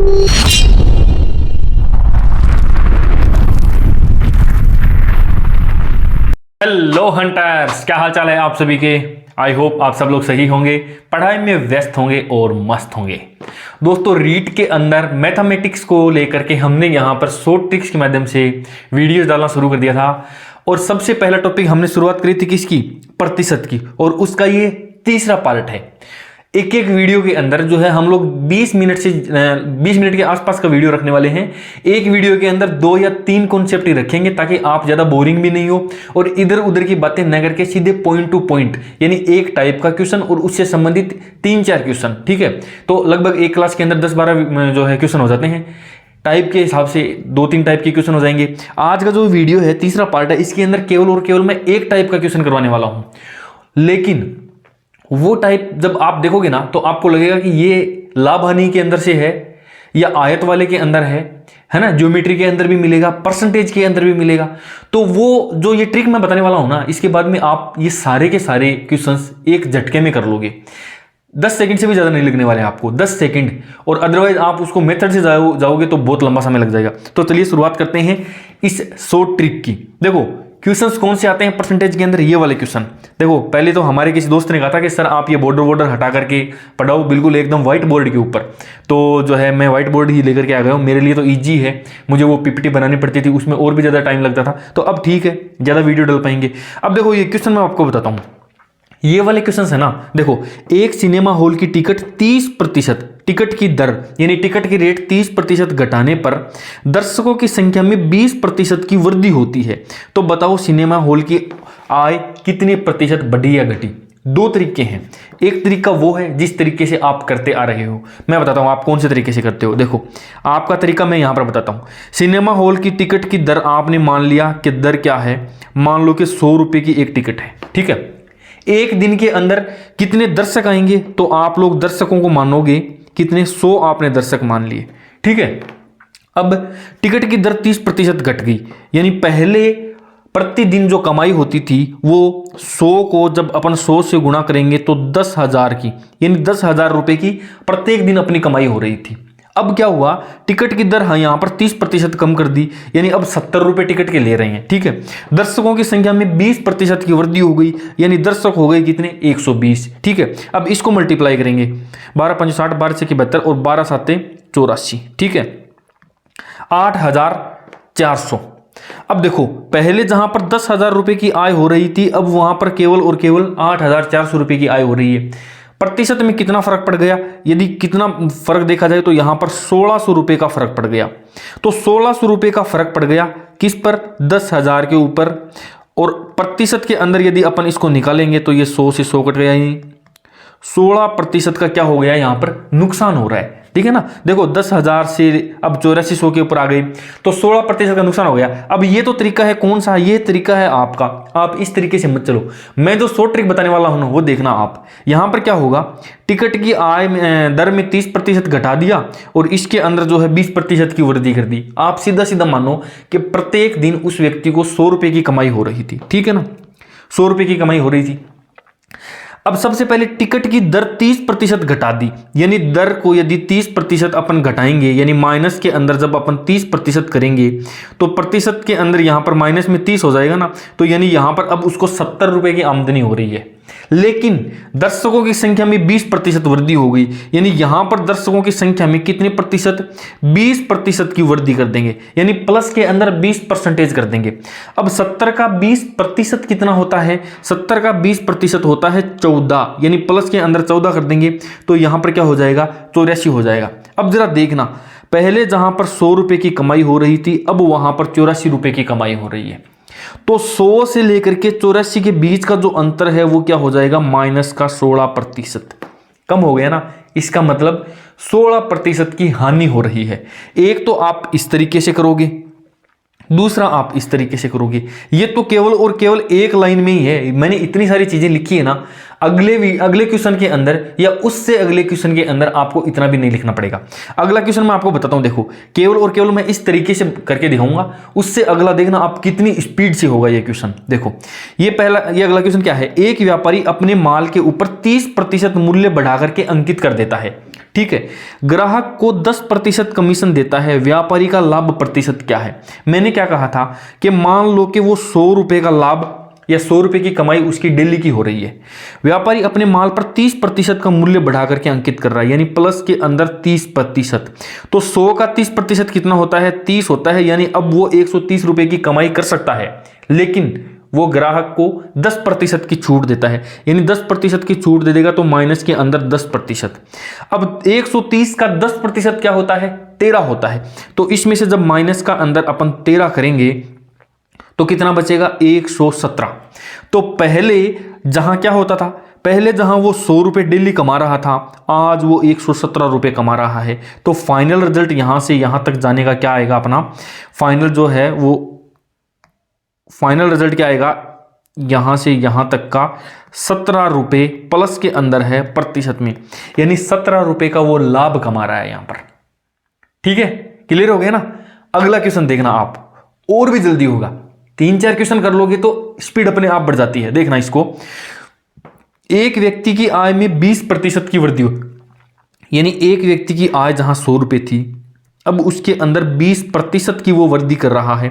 Hello hunters, क्या हाल चाल है आप सभी के। आई होप आप सब लोग सही होंगे, पढ़ाई में व्यस्त होंगे और मस्त होंगे। दोस्तों, रीट के अंदर मैथमेटिक्स को लेकर के हमने यहाँ पर शॉर्ट ट्रिक्स के माध्यम से वीडियोस डालना शुरू कर दिया था। और सबसे पहला टॉपिक हमने शुरुआत करी थी किसकी? प्रतिशत की। और उसका ये तीसरा पार्ट है। एक एक वीडियो के अंदर जो है हम लोग 20 मिनट के आसपास का वीडियो रखने वाले हैं। एक वीडियो के अंदर 2 या 3 कॉन्सेप्ट ही रखेंगे ताकि आप ज़्यादा बोरिंग भी नहीं हो और इधर उधर की बातें न करके सीधे पॉइंट टू पॉइंट, यानी एक टाइप का क्वेश्चन और उससे संबंधित 3-4 क्वेश्चन। ठीक है, तो लगभग एक क्लास के अंदर 10-12 जो है क्वेश्चन हो जाते हैं। टाइप के हिसाब से 2-3 टाइप के क्वेश्चन हो जाएंगे। आज का जो वीडियो है, तीसरा पार्ट है, इसके अंदर केवल और केवल मैं एक टाइप का क्वेश्चन करवाने वाला हूं। लेकिन वो टाइप जब आप देखोगे ना तो आपको लगेगा कि ये लाभ हानि के अंदर से है या आयत वाले के अंदर है ना, ज्योमेट्री के अंदर भी मिलेगा, परसेंटेज के अंदर भी मिलेगा। तो वो जो ये ट्रिक मैं बताने वाला हूं ना, इसके बाद में आप ये सारे के सारे क्वेश्चंस एक झटके में कर लोगे। 10 सेकंड से भी ज्यादा नहीं लगने वाले आपको, 10 सेकंड। और अदरवाइज आप उसको मेथड से जाओगे तो बहुत लंबा समय लग जाएगा। तो चलिए शुरुआत करते हैं इस शॉर्ट ट्रिक की। देखो क्वेश्चंस कौन से आते हैं परसेंटेज के अंदर, ये वाले क्वेश्चन। देखो पहले तो हमारे किसी दोस्त ने कहा था कि सर आप ये बॉर्डर हटा करके पढ़ाओ बिल्कुल एकदम व्हाइट बोर्ड के ऊपर। तो जो है मैं व्हाइट बोर्ड ही लेकर के आ गया हूँ। मेरे लिए तो ईजी है, मुझे वो पीपीटी बनानी पड़ती थी, उसमें और भी ज़्यादा टाइम लगता था। तो अब ठीक है, ज़्यादा वीडियो डाल पाएंगे। अब देखो ये क्वेश्चन मैं आपको बताता हूँ। ये वाले क्वेश्चन है ना, देखो एक सिनेमा हॉल की टिकट 30%, टिकट की दर यानी टिकट की रेट 30% घटाने पर दर्शकों की संख्या में 20% की वृद्धि होती है। तो बताओ सिनेमा हॉल की आय कितने प्रतिशत बढ़ी या घटी? 2 तरीके हैं। एक तरीका वो है जिस तरीके से आप करते आ रहे हो, मैं बताता हूं आप कौन से तरीके से करते हो। देखो आपका तरीका मैं यहां पर बताता हूं। सिनेमा हॉल की टिकट की दर आपने मान लिया कि दर क्या है, मान लो कि 100 रुपए की एक टिकट है। ठीक है, एक दिन के अंदर कितने दर्शक आएंगे तो आप लोग दर्शकों को मानोगे कितने? 100 आपने दर्शक मान लिए। ठीक है, अब टिकट की दर 30% घट गई, यानी पहले प्रतिदिन जो कमाई होती थी वो 100 को जब अपन 100 से गुणा करेंगे तो 10,000 की, यानी 10,000 रुपए की प्रत्येक दिन अपनी कमाई हो रही थी। अब क्या हुआ, टिकट की दर यहां पर 30% कम कर दी, यानी अब 70 रुपए टिकट के ले रहे हैं। ठीक है, दर्शकों की संख्या में 20% की वृद्धि हो गई, यानी दर्शक हो गए कितने? 120। ठीक है, अब इसको मल्टीप्लाई करेंगे, 12×5 = 60, 12×6 = 72 और 12×7 = 84। ठीक है, 8,400। अब देखो पहले जहां पर 10,000 रुपए की आय हो रही थी, अब वहां पर केवल और केवल 8,400 रुपए की आय हो रही है। प्रतिशत में कितना फर्क पड़ गया? यदि कितना फर्क देखा जाए तो यहां पर 1600 रुपए का फर्क पड़ गया। तो 1600 रुपए का फर्क पड़ गया किस पर? 10,000 के ऊपर। और प्रतिशत के अंदर यदि अपन इसको निकालेंगे तो ये 100 से 100 कट गया, 16% का क्या हो गया यहां पर? नुकसान हो रहा है। ठीक है ना, देखो 10,000 से अब 8400 के ऊपर आ गई तो 16% का नुकसान हो गया। अब ये तो तरीका है कौन सा? ये तरीका है आपका। आप इस तरीके से मत चलो, मैं जो शॉर्ट ट्रिक बताने वाला हूं ना वो देखना आप। यहां पर क्या होगा, टिकट की आय दर में 30% घटा दिया और इसके अंदर जो है 20% की वृद्धि कर दी। आप सीधा सीधा मानो कि प्रत्येक दिन उस व्यक्ति को 100 रुपए की कमाई हो रही थी। ठीक है ना, 100 रुपए की कमाई हो रही थी। अब सबसे पहले टिकट की दर 30% घटा दी, यानी दर को यदि 30% अपन घटाएंगे, यानी माइनस के अंदर जब अपन 30% करेंगे तो प्रतिशत के अंदर यहां पर माइनस में 30 हो जाएगा ना, तो यानी यहां पर अब उसको 70 रुपए की आमदनी हो रही है। लेकिन दर्शकों की संख्या में 20% वृद्धि हो गई, यानी यहां पर दर्शकों की संख्या में कितने प्रतिशत? 20% की वृद्धि कर देंगे, यानी प्लस के अंदर 20% कर देंगे। अब 70 का 20% कितना होता है? 70 का 20% होता है 14, यानी प्लस के अंदर 14 कर देंगे तो यहां पर क्या हो जाएगा? 84 हो जाएगा। अब जरा देखना, पहले जहां पर 100 रुपए की कमाई हो रही थी, अब वहां पर 84 रुपए की कमाई हो रही है। तो 100 से लेकर के 84 के बीच का जो अंतर है वो क्या हो जाएगा? माइनस का 16%। कम हो गया ना, इसका मतलब 16% की हानि हो रही है। एक तो आप इस तरीके से करोगे, दूसरा आप इस तरीके से करोगे। ये तो केवल और केवल एक लाइन में ही है, मैंने इतनी सारी चीजें लिखी है ना, अगले क्वेश्चन के अंदर या उससे अगले क्वेश्चन के अंदर आपको इतना भी नहीं लिखना पड़ेगा। अगला क्वेश्चन मैं आपको बताता हूं, देखो केवल और केवल मैं इस तरीके से करके दिखाऊंगा, उससे अगला देखना आप कितनी स्पीड से होगा ये क्वेश्चन। देखो ये अगला क्वेश्चन क्या है, एक व्यापारी अपने माल के ऊपर 30% मूल्य बढ़ा करके अंकित कर देता है, ठीक है, ग्राहक को 10% कमीशन देता है, व्यापारी का लाभ प्रतिशत क्या है। मैंने क्या कहा था कि मान लो कि वो 100 रुपए का लाभ या 100 रुपए की कमाई उसकी डेली की हो रही है, व्यापारी अपने माल पर 30% का मूल्य बढ़ा करके अंकित कर रहा है, यानी प्लस के अंदर 30%। तो 100 का 30% कितना होता है, 30 होता है, यानी अब वो 130 रुपए की कमाई कर सकता है, लेकिन वो ग्राहक को 10% की छूट देता है, यानी 10% की छूट दे देगा तो माइनस के अंदर 10%। अब 130 का 10% क्या होता है, 13 होता है। तो इसमें से जब माइनस का अंदर अपन 13 करेंगे तो कितना बचेगा, 117। तो पहले जहां क्या होता था, पहले जहां वो 100 रुपए डेली कमा रहा था, आज वो 117 रुपए कमा रहा है। तो फाइनल रिजल्ट यहां से यहां तक जाने का क्या आएगा, अपना फाइनल जो है वो फाइनल रिजल्ट क्या आएगा, यहां से यहां तक का 17 रुपए प्लस के अंदर है प्रतिशत में, यानी 17 रुपए का वो लाभ कमा रहा है यहां पर। ठीक है, क्लियर हो गया ना। अगला क्वेश्चन देखना आप, और भी जल्दी होगा, 3-4 क्वेश्चन कर लोगे तो स्पीड अपने आप बढ़ जाती है। देखना इसको, एक व्यक्ति की आय में 20% की वृद्धि हो, यानी एक व्यक्ति की आय जहां 100 रुपए थी, अब उसके अंदर 20% की वो वृद्धि कर रहा है।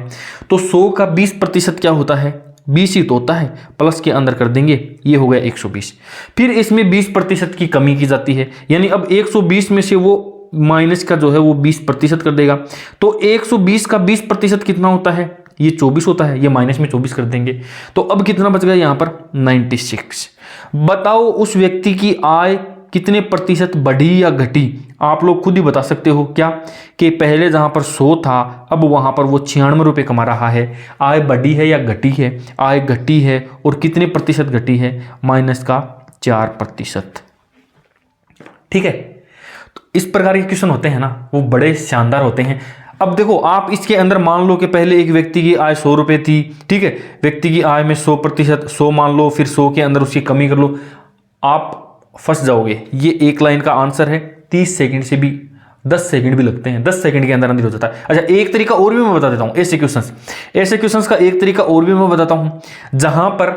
तो 100 का 20% क्या होता है, 20 ही तो होता है, प्लस के अंदर कर देंगे, ये हो गया 120। फिर इसमें 20% की कमी की जाती है, यानी अब 120 में से वो माइनस का जो है वो 20% कर देगा। तो 120 का 20% कितना होता है, ये 24 होता है, ये माइनस में 24 कर देंगे। तो अब कितना बच गया यहाँ पर, 96। बताओ उस व्यक्ति की आय कितने प्रतिशत बढ़ी या घटी, आप लोग खुद ही बता सकते हो क्या, कि पहले जहां पर 100 था, अब वहां पर वो 96 रुपए कमा रहा है। आय बढ़ी है या घटी है, आय घटी है, और कितने प्रतिशत घटी है, माइनस का 4%। ठीक है, तो इस प्रकार के क्वेश्चन होते हैं ना, वो बड़े शानदार होते हैं। अब देखो आप इसके अंदर मान लो कि पहले एक व्यक्ति की आय 100 रुपए थी, ठीक है, व्यक्ति की आय में 100%, 100 मान लो, फिर 100 के अंदर उसकी कमी कर लो, आप फंस जाओगे। ये एक लाइन का आंसर है, 30 सेकंड से भी 10 सेकंड भी लगते हैं, 10 सेकंड के अंदर अंदर हो जाता है। अच्छा, एक तरीका और भी मैं बता देता हूं, ऐसे क्वेश्चंस का एक तरीका और भी मैं बताता हूं, जहां पर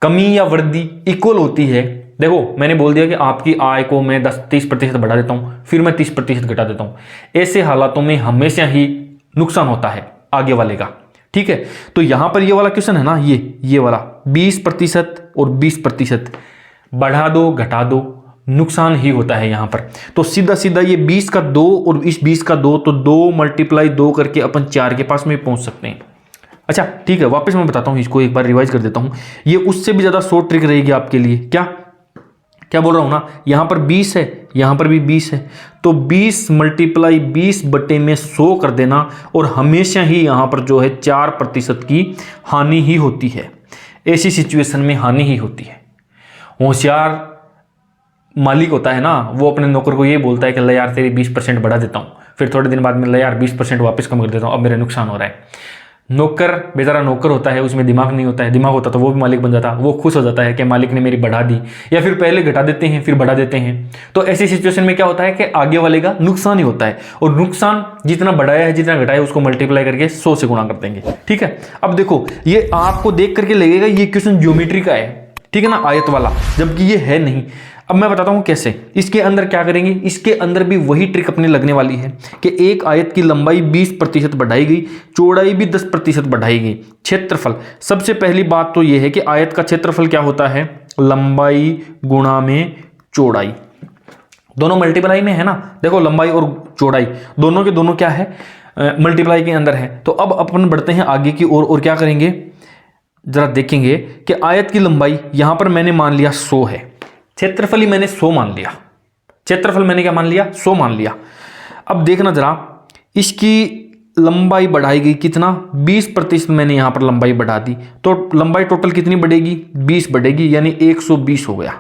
कमी या वृद्धि इक्वल होती है। देखो मैंने बोल दिया कि आपकी आय को मैं 30% बढ़ा देता हूं, फिर मैं 30% घटा देता हूं। ऐसे हालातों में हमेशा ही नुकसान होता है आगे वाले का। ठीक है, तो यहां पर ये वाला क्वेश्चन है ना, ये वाला 20% और 20% बढ़ा दो घटा दो, नुकसान ही होता है यहां पर। तो सीधा सीधा ये 20 का 2 और इस 20 का 2, तो 2 × 2 करके अपन 4 के पास में पहुंच सकते हैं। अच्छा ठीक है, वापस मैं बताता हूं, इसको एक बार रिवाइज कर देता हूं, ये उससे भी ज्यादा शॉर्ट ट्रिक रहेगी आपके लिए। क्या बोल रहा हूं ना, यहां पर 20 है, यहां पर भी 20 है, तो 20 × 20 बटे में 100 कर देना, और हमेशा ही यहां पर जो है 4% की हानि ही होती है। ऐसी सिचुएशन में हानि ही होती है। होशियार मालिक होता है ना, वो अपने नौकर को ये बोलता है कि ले यार तेरी 20% बढ़ा देता हूँ, फिर थोड़े दिन बाद में ले यार 20% वापस कम कर देता हूँ, अब मेरा नुकसान हो रहा है। नौकर बेचारा नौकर होता है, उसमें दिमाग नहीं होता है, दिमाग होता तो वो भी मालिक बन जाता, वो खुश हो जाता है कि मालिक ने मेरी बढ़ा दी, या फिर पहले घटा देते हैं फिर बढ़ा देते हैं। तो ऐसी सिचुएशन में क्या होता है कि आगे वाले का नुकसान ही होता है, और नुकसान जितना बढ़ाया है जितना घटाया उसको मल्टीप्लाई करके 100 से गुणा कर देंगे। ठीक है, अब देखो ये आपको देख करके लगेगा ये क्वेश्चन ज्योमेट्री का है, ठीक है ना, आयत वाला, जबकि ये है नहीं। अब मैं बताता हूं कैसे। इसके अंदर क्या करेंगे, इसके अंदर भी वही ट्रिक अपने लगने वाली है कि एक आयत की लंबाई 20% बढ़ाई गई, चौड़ाई भी 10% बढ़ाई गई। क्षेत्रफल, सबसे पहली बात तो यह है कि आयत का क्षेत्रफल क्या होता है, लंबाई गुणा में चौड़ाई, दोनों मल्टीप्लाई में है ना। देखो लंबाई और चौड़ाई दोनों के दोनों क्या है, मल्टीप्लाई के अंदर है। तो अब अपन बढ़ते हैं आगे की ओर, और क्या करेंगे, जरा देखेंगे कि आयत की लंबाई यहां पर मैंने मान लिया 100 है, क्षेत्रफल ही मैंने 100 मान लिया, क्षेत्रफल मैंने क्या मान लिया, 100 मान लिया। अब देखना जरा, इसकी लंबाई बढ़ाई गई कितना, 20% मैंने यहां पर लंबाई बढ़ा दी, तो लंबाई टोटल कितनी बढ़ेगी, 20 बढ़ेगी, यानी 120 हो गया।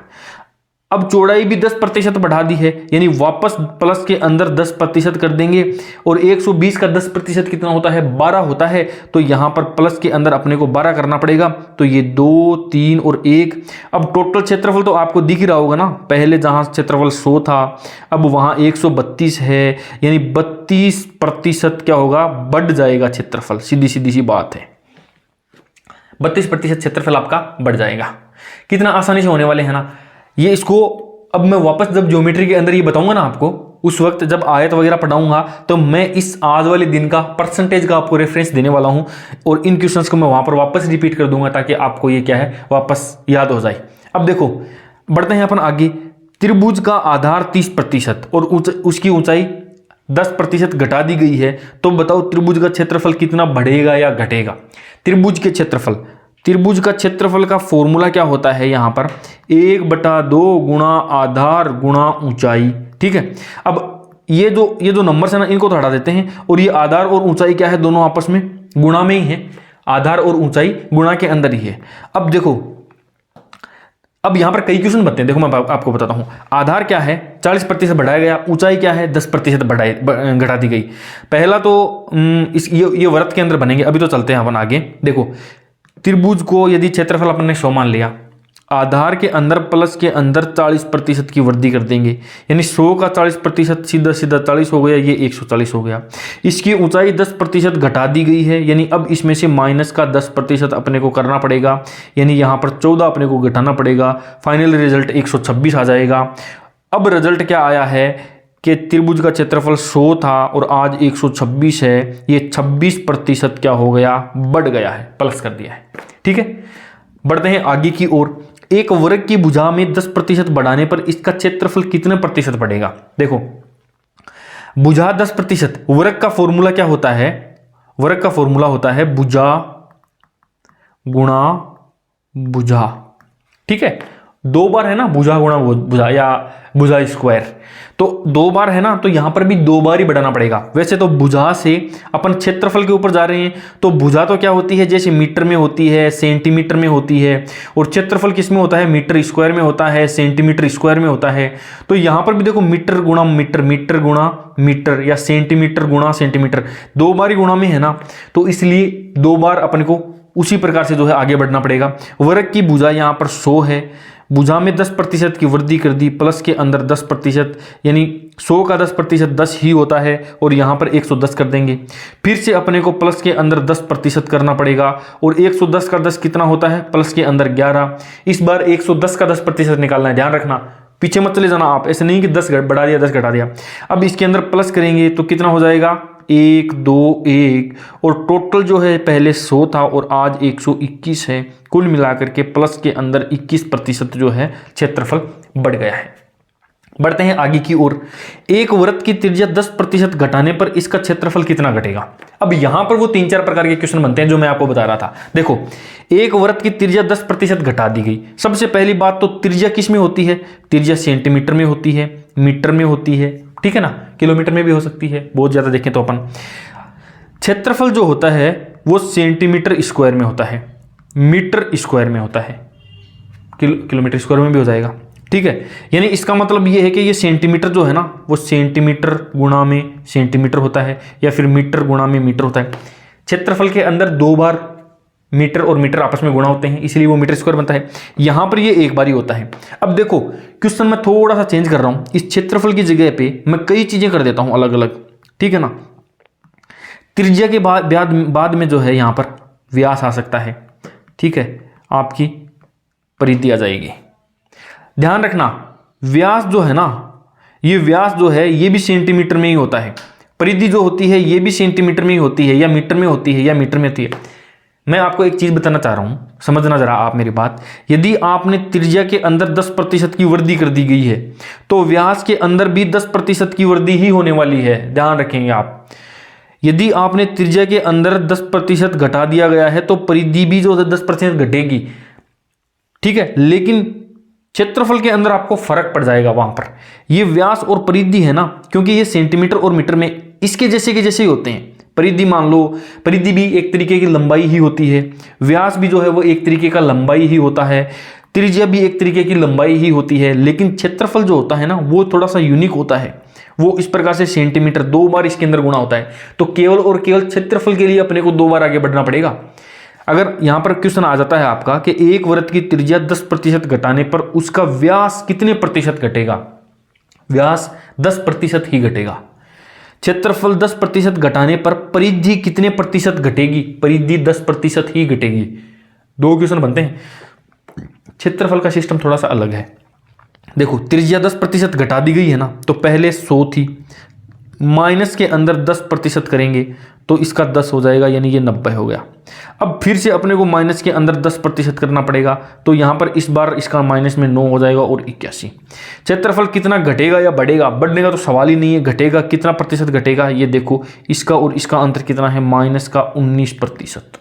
अब चौड़ाई भी 10% बढ़ा दी है, यानी वापस प्लस के अंदर 10% कर देंगे। और 120 का 10% कितना होता है, 12 होता है। तो यहां पर प्लस के अंदर अपने को 12 करना पड़ेगा। तो ये 2, 3 और 1। अब टोटल क्षेत्रफल तो आपको दिख ही रहा होगा ना, पहले जहां क्षेत्रफल 100 था अब वहां 132 है, यानी 32% क्या होगा, बढ़ जाएगा क्षेत्रफल। सीधी सीधी सी बात है, 32% क्षेत्रफल आपका बढ़ जाएगा। कितना आसानी से होने वाले हैं ना ये। इसको अब मैं वापस जब ज्योमेट्री के अंदर ये बताऊंगा ना आपको, उस वक्त जब आयत वगैरह पढ़ाऊंगा तो मैं इस आज वाले दिन का परसेंटेज का आपको रेफरेंस देने वाला हूं और इन क्वेश्चंस को मैं वहां पर वापस रिपीट कर दूंगा ताकि आपको ये क्या है वापस याद हो जाए। अब देखो बढ़ते हैं अपन आगे। त्रिभुज का आधार 30% और उसकी ऊंचाई 10% घटा दी गई है, तो बताओ त्रिभुज का क्षेत्रफल कितना बढ़ेगा या घटेगा। त्रिभुज का क्षेत्रफल का फॉर्मूला क्या होता है यहां पर, 1/2 गुणा आधार गुणा ऊंचाई। ठीक है, अब ये जो नंबर्स है ना इनको तो हटा देते हैं, और ये आधार और ऊंचाई क्या है, दोनों आपस में गुणा में ही है। आधार और ऊंचाई गुणा के अंदर ही है। अब देखो, अब यहां पर कई क्वेश्चन बनते हैं। देखो मैं आपको बताता हूं, आधार क्या है 40% बढ़ाया गया, ऊंचाई क्या है 10% घटा दी गई। पहला तो ये वृत्त के अंदर बनेंगे। अभी तो चलते हैं अपन आगे। देखो त्रिभुज को यदि क्षेत्रफल अपन ने 100 मान लिया, आधार के अंदर प्लस के अंदर 40% की वृद्धि कर देंगे, यानी 100 का 40% सीधा सीधा 40 हो गया, ये 140 हो गया। इसकी ऊंचाई 10% घटा दी गई है, यानी अब इसमें से माइनस का 10% अपने को करना पड़ेगा, यानी यहाँ पर 14 अपने को घटाना पड़ेगा। फाइनल रिजल्ट 126 आ जाएगा। अब रिजल्ट क्या आया है कि त्रिभुज का क्षेत्रफल 100 था और आज 126 है, ये 26% क्या हो गया, बढ़ गया है, प्लस कर दिया है। ठीक है, बढ़ते हैं आगे की ओर। एक वर्ग की भुजा में 10% बढ़ाने पर इसका क्षेत्रफल कितने प्रतिशत बढ़ेगा। देखो भुजा 10%, वर्ग का फॉर्मूला क्या होता है, वर्ग का फॉर्मूला होता है भुजा गुणा भुजा। ठीक है, 2 बार है ना भुजा गुणा भुजा या भुजा स्क्वायर, तो 2 बार है ना, तो यहां पर भी 2 बार ही बढ़ाना पड़ेगा। वैसे तो भुजा से अपन क्षेत्रफल के ऊपर जा रहे हैं, तो भुजा तो क्या होती है, जैसे मीटर में होती है, सेंटीमीटर में होती है, और क्षेत्रफल किस में होता है, मीटर स्क्वायर में होता है, सेंटीमीटर स्क्वायर में होता है। तो यहां पर भी देखो मीटर गुणा मीटर, मीटर गुणा मीटर या सेंटीमीटर गुणा सेंटीमीटर, 2 बार ही गुणा में है ना, तो इसलिए 2 बार अपन को उसी प्रकार से जो है आगे बढ़ना पड़ेगा। वर्ग की भुजा यहां पर 100 है, भुजा में 10% की वृद्धि कर दी, प्लस के अंदर 10%, यानी 100 का 10% 10 ही होता है, और यहाँ पर 110 कर देंगे। फिर से अपने को प्लस के अंदर 10% करना पड़ेगा, और 110 का 10 कितना होता है, प्लस के अंदर 11। इस बार 110 का 10% निकालना है, ध्यान रखना, पीछे मत चले जाना आप, ऐसे नहीं कि 10 बढ़ा दिया 10 घटा दिया। अब इसके अंदर प्लस करेंगे तो कितना हो जाएगा, 1 2 1, और टोटल जो है पहले 100 था और आज 121 है। कुल मिलाकर के प्लस के अंदर 21% जो है क्षेत्रफल बढ़ गया है। बढ़ते हैं आगे की ओर। एक वृत्त की त्रिज्या 10% घटाने पर इसका क्षेत्रफल कितना घटेगा। अब यहां पर वो 3-4 प्रकार के क्वेश्चन बनते हैं जो मैं आपको बता रहा था। देखो एक वृत्त की त्रिज्या 10% घटा दी गई। सबसे पहली बात तो त्रिज्या किस में होती है, त्रिज्या सेंटीमीटर में होती है, मीटर में होती है, ठीक है ना, किलोमीटर में भी हो सकती है, बहुत ज्यादा देखें तो अपन। क्षेत्रफल जो होता है वो सेंटीमीटर स्क्वायर में होता है, मीटर स्क्वायर में होता है, किलोमीटर स्क्वायर में भी हो जाएगा, ठीक है। यानी इसका मतलब ये है कि ये सेंटीमीटर जो है ना वो सेंटीमीटर गुणा में सेंटीमीटर होता है, या फिर मीटर गुणा में मीटर होता है। क्षेत्रफल के अंदर 2 बार मीटर और मीटर आपस में गुणा होते हैं, इसलिए वो मीटर स्क्वायर बनता है। यहां पर ये 1 बार ही होता है। अब देखो क्वेश्चन मैं थोड़ा सा चेंज कर रहा हूं, इस क्षेत्रफल की जगह पे मैं कई चीजें कर देता हूं अलग अलग, ठीक है ना। त्रिज्या के बाद में जो है यहां पर व्यास आ सकता है, ठीक है, आपकी परिधि आ जाएगी। ध्यान रखना व्यास जो है ना, ये व्यास जो है ये भी सेंटीमीटर में ही होता है, परिधि जो होती है ये भी सेंटीमीटर में ही होती है, या मीटर में होती है, या मीटर में होती है। मैं आपको एक चीज बताना चाह रहा हूं, समझना जरा आप मेरी बात। यदि आपने त्रिज्या के अंदर 10% की वृद्धि कर दी गई है तो व्यास के अंदर भी 10% की वृद्धि ही होने वाली है, ध्यान रखेंगे आप। यदि आपने त्रिज्या के अंदर 10% घटा दिया गया है तो परिधि भी जो 10% घटेगी, ठीक है, लेकिन क्षेत्रफल के अंदर आपको फर्क पड़ जाएगा वहां पर। ये व्यास और परिधि है ना, क्योंकि ये सेंटीमीटर और मीटर में इसके जैसे के जैसे ही होते हैं। परिधि मान लो, परिधि भी एक तरीके की लंबाई ही होती है, व्यास भी जो है वो एक तरीके का लंबाई ही होता है। त्रिज्या भी एक तरीके की लंबाई ही होती है, लेकिन क्षेत्रफल जो होता है ना वो थोड़ा सा यूनिक होता है। वो इस प्रकार से सेंटीमीटर 2 बार इसके अंदर गुणा होता है। तो केवल और केवल क्षेत्रफल के लिए अपने को 2 बार आगे बढ़ना पड़ेगा। अगर यहां पर क्वेश्चन आ जाता है आपका कि एक वृत्त की त्रिज्या 10% घटाने पर उसका व्यास कितने प्रतिशत घटेगा, व्यास 10% ही घटेगा। क्षेत्रफल 10% घटाने पर परिधि कितने प्रतिशत घटेगी, परिधि 10% ही घटेगी। 2 क्वेश्चन बनते हैं। क्षेत्रफल का सिस्टम थोड़ा सा अलग है। देखो त्रिज्या 10% घटा दी गई है ना, तो पहले 100 थी, माइनस के अंदर 10% करेंगे तो इसका 10 हो जाएगा, यानी ये 90 हो गया। अब फिर से अपने को माइनस के अंदर 10% करना पड़ेगा, तो यहां पर इस बार इसका माइनस में 9 हो जाएगा और 81। क्षेत्रफल कितना घटेगा या बढ़ेगा, बढ़ने का तो सवाल ही नहीं है, घटेगा कितना प्रतिशत घटेगा, ये देखो इसका और इसका अंतर कितना है, माइनस का 19%,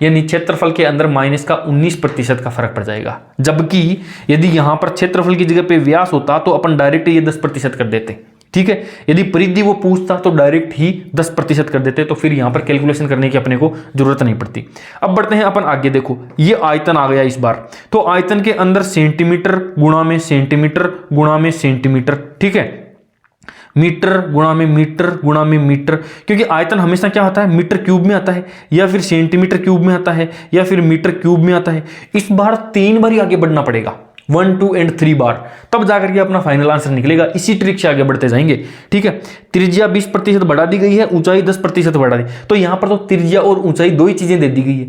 यानी क्षेत्रफल के अंदर माइनस का 19% का फर्क पड़ जाएगा। जबकि यदि यहां पर क्षेत्रफल की जगह पे व्यास होता तो अपन डायरेक्ट ये 10% कर देते, ठीक है। यदि परिधि वो पूछता तो डायरेक्ट ही 10% कर देते, तो फिर यहां पर कैलकुलेशन करने की अपने को जरूरत नहीं पड़ती। अब बढ़ते हैं अपन आगे। देखो ये आयतन आ गया इस बार, तो आयतन के अंदर सेंटीमीटर गुणा में सेंटीमीटर गुणा में सेंटीमीटर, ठीक है, मीटर गुणा में मीटर गुणा में मीटर, क्योंकि आयतन हमेशा क्या होता है, मीटर क्यूब में आता है या फिर सेंटीमीटर क्यूब में आता है या फिर मीटर क्यूब में आता है। इस बार 3 बार ही आगे बढ़ना पड़ेगा, 1, 2 एंड 3 बार, तब जाकर के अपना फाइनल आंसर निकलेगा। इसी ट्रिक से आगे बढ़ते जाएंगे, ठीक है। त्रिज्या 20% बढ़ा दी गई है, ऊंचाई 10% बढ़ा दी, तो यहां पर तो त्रिज्या और ऊंचाई 2 ही चीजें दे दी गई है,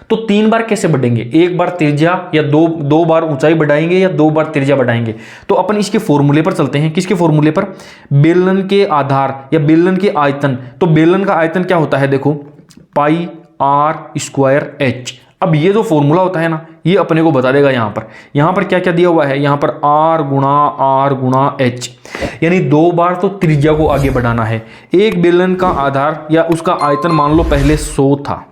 तो 3 बार कैसे बढ़ेंगे, 1 बार त्रिज्या या 2 बार ऊंचाई बढ़ाएंगे या 2 बार त्रिज्या बढ़ाएंगे। तो अपन इसके फॉर्मूले पर चलते हैं। किसके फॉर्मूले पर, बेलन के आधार या बेलन के आयतन। तो बेलन का आयतन क्या होता है, देखो पाई r स्क्वायर h। अब ये जो फॉर्मूला होता है ना, ये अपने को बता देगा यहां पर क्या क्या दिया हुआ है, यहां पर r गुणा h, यानी 2 बार तो त्रिज्या को आगे बढ़ाना है। एक बेलन का आधार या उसका आयतन मान लो पहले 100 था,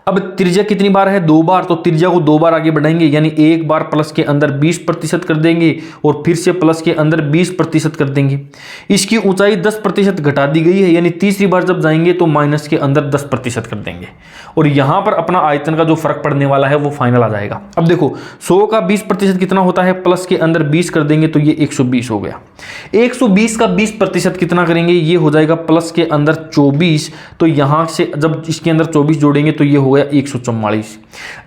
अब त्रिज्या कितनी बार है, 2 बार, तो त्रिज्या को 2 बार आगे बढ़ाएंगे, यानी 1 बार प्लस के अंदर 20% कर देंगे और फिर से प्लस के अंदर 20% कर देंगे। इसकी ऊंचाई 10% घटा दी गई है, यानी तीसरी बार जब जाएंगे तो माइनस के अंदर 10% कर देंगे और यहां पर अपना आयतन का जो फर्क पड़ने वाला है वो फाइनल आ जाएगा। अब देखो 100 का 20% कितना होता है, प्लस के अंदर 20 कर देंगे तो ये 120 हो गया। 120 का 20% कितना करेंगे, ये हो जाएगा प्लस के अंदर 24, तो यहां से जब इसके अंदर 24 जोड़ेंगे तो ये हो गया 144।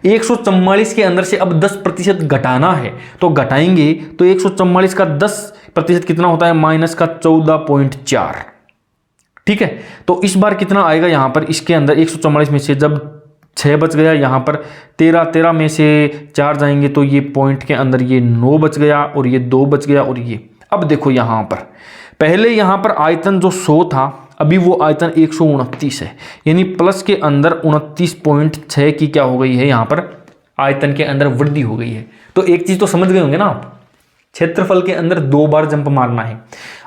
144 के अंदर से अब 10% घटाना है, तो घटाएंगे तो 144 का 10% कितना होता है, माइनस का 14.4, ठीक है। तो इस बार कितना आएगा यहां पर, इसके अंदर 144 में से जब 6 बच गया, यहां पर 13 में से 4 जाएंगे तो ये पॉइंट के अंदर ये 9 बच गया और ये 2 बच गया और ये। अब देखो यहां पर पहले यहां पर आयतन जो 100 था, अभी वो आयतन 129 है, यानी प्लस के अंदर 29.6 की क्या हो गई है, यहां पर आयतन के अंदर वृद्धि हो गई है। तो एक चीज तो समझ गए होंगे ना आप, क्षेत्रफल के अंदर 2 बार जंप मारना है।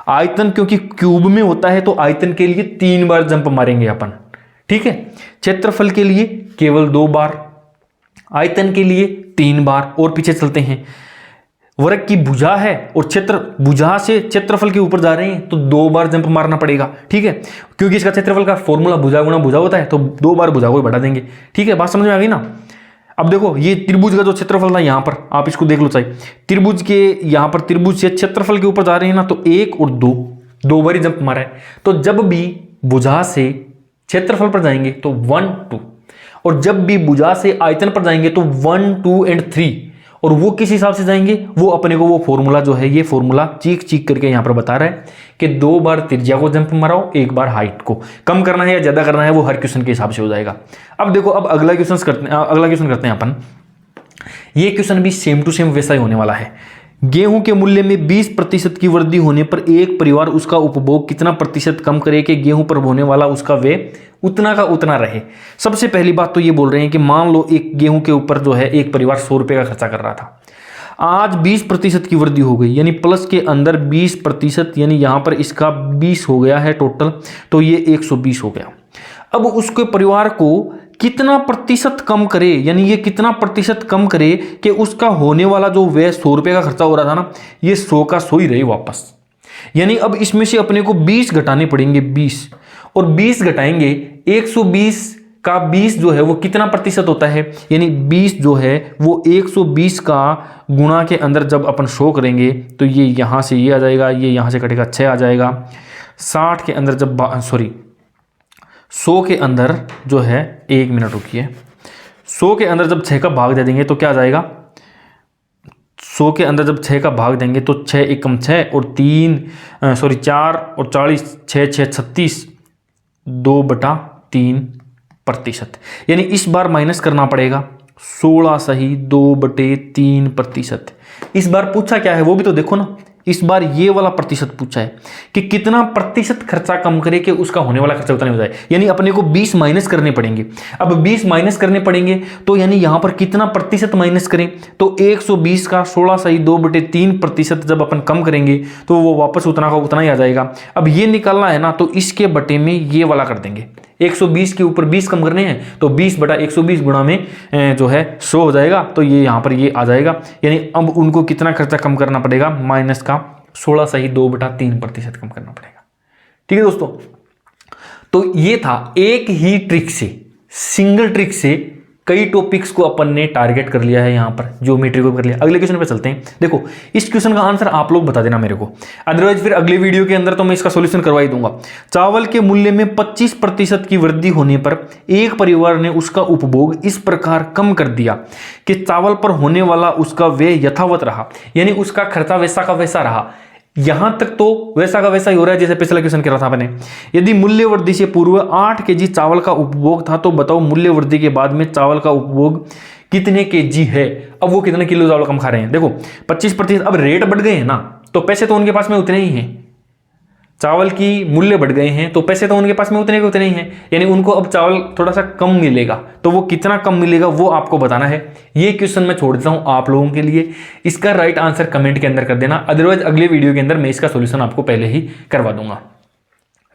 आयतन क्योंकि क्यूब में होता है तो आयतन के लिए 3 बार जंप मारेंगे अपन, ठीक है। क्षेत्रफल के लिए केवल 2 बार, आयतन के लिए 3 बार। और पीछे चलते हैं, वर्ग की भुजा है और भुजा से क्षेत्रफल के ऊपर जा रहे हैं तो 2 बार जंप मारना पड़ेगा, ठीक है, क्योंकि इसका क्षेत्रफल का फॉर्मूला भुजा गुणा भुजा होता है, तो 2 बार भुजा को बढ़ा देंगे, ठीक है। बात समझ में आ गई ना। अब देखो ये त्रिभुज का जो क्षेत्रफल था यहां पर आप इसको देख लो चाहिए, त्रिभुज के यहां पर त्रिभुज से क्षेत्रफल के ऊपर जा रहे हैं ना, तो 1 और 2 बार ही जंप मारा है। तो जब भी भुजा से क्षेत्रफल पर जाएंगे तो 1, 2, और जब भी भुजा से आयतन पर जाएंगे तो 1, 2 एंड 3, और वो किस हिसाब से जाएंगे, वो अपने को वो फॉर्मूला जो है, ये फॉर्मूला चीख करके यहां पर बता रहा है कि 2 बार त्रिज्या को जंप माराओ, 1 बार हाइट को। कम करना है या ज्यादा करना है वो हर क्वेश्चन के हिसाब से हो जाएगा। अब देखो अब अगला क्वेश्चन करते हैं अपन। ये क्वेश्चन भी सेम टू सेम वैसा ही होने वाला है। गेहूं के मूल्य में 20% की वृद्धि होने पर एक परिवार उसका उपभोग कितना प्रतिशत कम करे कि गेहूं पर होने वाला उसका व्यय उतना का उतना रहे। सबसे पहली बात तो ये बोल रहे हैं कि मान लो एक गेहूं के ऊपर जो है एक परिवार 100 रुपए का खर्चा कर रहा था, आज 20% की वृद्धि हो गई, यानी प्लस के अंदर 20%, यानी यहां पर इसका 20 हो गया है टोटल, तो ये 120 हो गया। अब उसके परिवार को कितना प्रतिशत कम करे, यानी ये कितना प्रतिशत कम करे कि उसका होने वाला जो व्यय 100 रुपए का खर्चा हो रहा था ना, ये 100 का 100 ही रहे वापस। यानी अब इसमें से अपने को 20 घटाने पड़ेंगे, 20 और 20 घटाएंगे 120 का 20 जो है वो कितना प्रतिशत होता है, यानी 20 जो है वो 120 का गुणा के अंदर जब अपन शो करेंगे तो ये यहाँ से ये आ जाएगा, ये यहाँ से कटेगा 6 आ जाएगा। 60 के अंदर जब 100 के अंदर जो है, 1 मिनट रुकिए, 100 के अंदर जब 6 का भाग दे देंगे तो क्या आ जाएगा, 100 के अंदर जब 6 का भाग देंगे तो 6 एकम 6 और 4 और 40, 6 6 36, 2/3%, यानी इस बार माइनस करना पड़ेगा 16 सही 2/3%। इस बार पूछा क्या है वो भी तो देखो ना, इस बार ये वाला प्रतिशत पूछा है कि कितना प्रतिशत खर्चा कम करे कि उसका होने वाला खर्चा उतना ही हो जाए, यानी अपने को 20 माइनस करने पड़ेंगे। अब 20 माइनस करने पड़ेंगे तो यानी यहां पर कितना प्रतिशत माइनस करें, तो 120 का 16 सही 2/3% जब अपन कम करेंगे तो वो वापस उतना का उतना ही आ जाएगा। अब ये निकालना है ना, तो इसके बटे में ये वाला कर देंगे, 120 के ऊपर 20 कम करने हैं तो 20/120 गुणा में जो है 100 हो जाएगा, तो ये यहाँ पर ये आ जाएगा। यानी अब उनको कितना खर्चा कम करना पड़ेगा, माइनस का 16 सही 2/3% कम करना पड़ेगा। ठीक है दोस्तों, तो ये था एक ही ट्रिक से, सिंगल ट्रिक से कई टॉपिक्स को अपन ने टारगेट कर लिया है, यहाँ पर ज्योमेट्री को कर लिया। अगले क्वेश्चन पे चलते हैं। देखो इस क्वेश्चन का आंसर आप लोग बता देना मेरे को, अदरवाइज फिर अगले वीडियो के अंदर तो मैं इसका सॉल्यूशन करवा ही दूंगा। चावल के मूल्य में 25% की वृद्धि होने पर एक परिवार ने उसका उपभोग इस प्रकार कम कर दिया कि चावल पर होने वाला उसका व्यय यथावत रहा, यानी उसका खर्चा वैसा का वैसा रहा। यहां तक तो वैसा का वैसा ही हो रहा है जैसे पिछला क्वेश्चन कह रहा था मैंने। यदि मूल्य वृद्धि से पूर्व 8 केजी चावल का उपभोग था तो बताओ मूल्य वृद्धि के बाद में चावल का उपभोग कितने केजी है। अब वो कितने किलो चावल कम खा रहे हैं, देखो 25%। अब रेट बढ़ गए हैं ना, तो पैसे तो उनके पास में उतने ही हैं, चावल की मूल्य बढ़ गए हैं तो पैसे तो उनके पास में उतने के उतने ही हैं, यानी उनको अब चावल थोड़ा सा कम मिलेगा। तो वो कितना कम मिलेगा वो आपको बताना है। ये क्वेश्चन मैं छोड़ देता हूं आप लोगों के लिए, इसका राइट आंसर कमेंट के अंदर कर देना, अदरवाइज अगले वीडियो के अंदर मैं इसका सोल्यूशन आपको पहले ही करवा दूंगा।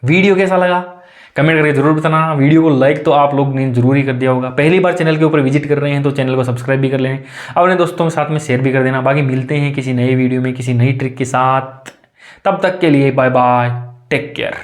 वीडियो कैसा लगा कमेंट करके जरूर बताना। वीडियो को लाइक तो आप लोग ने जरूर ही कर दिया होगा, पहली बार चैनल के ऊपर विजिट कर रहे हैं तो चैनल को सब्सक्राइब भी कर लें, अपने दोस्तों के साथ में शेयर भी कर देना। बाकी मिलते हैं किसी नए वीडियो में किसी नई ट्रिक के साथ, तब तक के लिए बाय बाय, टेक केयर।